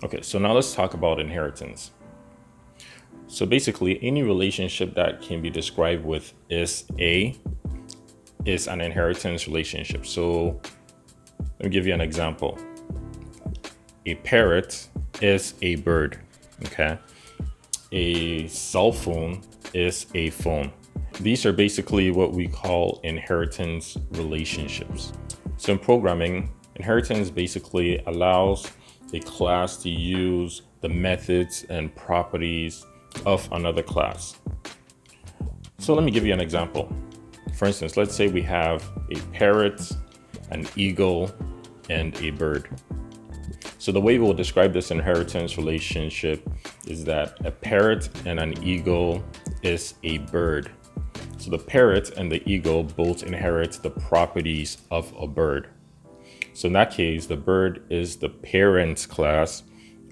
Okay, so now let's talk about inheritance. So basically, any relationship that can be described with is an inheritance relationship. So let me give you an example. A parrot is a bird. Okay. A cell phone is a phone. These are basically what we call inheritance relationships. So in programming, inheritance basically allows a class to use the methods and properties of another class. So let me give you an example. For instance, let's say we have a parrot, an eagle, and a bird. So the way we'll describe this inheritance relationship is that a parrot and an eagle is a bird. So the parrot and the eagle both inherit the properties of a bird. So in that case, the bird is the parent class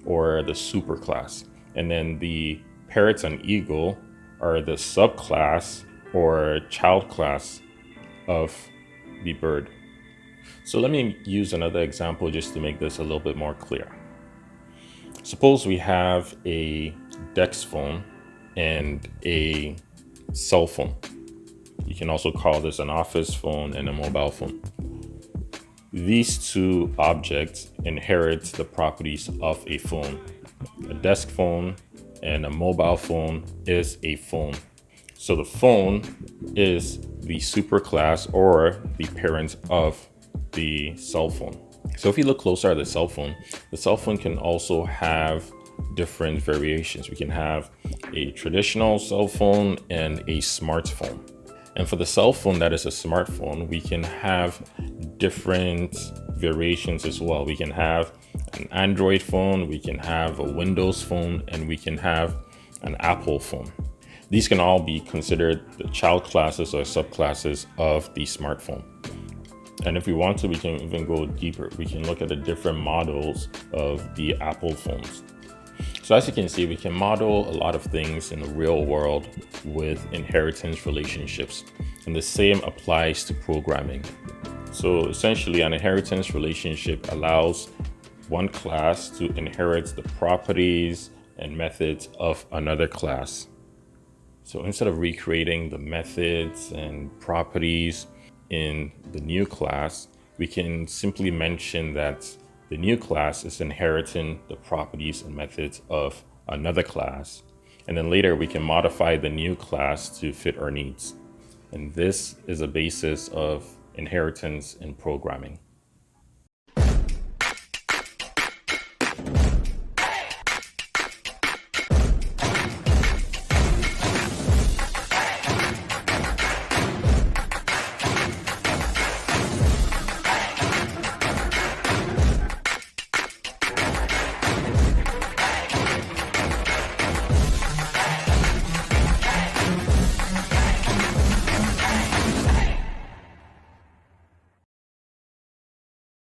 or the superclass. And then the parrot and eagle are the subclass or child class of the bird. So let me use another example just to make this a little bit more clear. Suppose we have a desk phone and a cell phone. You can also call this an office phone and a mobile phone. These two objects inherit the properties of a phone. A desk phone and a mobile phone is a phone. So the phone is the superclass or the parent of the cell phone. So if you look closer at the cell phone can also have different variations. We can have a traditional cell phone and a smartphone. And for the cell phone that is a smartphone, we can have different variations as well. We can have an Android phone, we can have a Windows phone, and we can have an Apple phone. These can all be considered the child classes or subclasses of the smartphone. And if we want to, we can even go deeper. We can look at the different models of the Apple phones. So as you can see, we can model a lot of things in the real world with inheritance relationships. And the same applies to programming. So essentially, an inheritance relationship allows one class to inherit the properties and methods of another class. So instead of recreating the methods and properties in the new class, we can simply mention that the new class is inheriting the properties and methods of another class. And then later we can modify the new class to fit our needs. And this is a basis of inheritance in programming.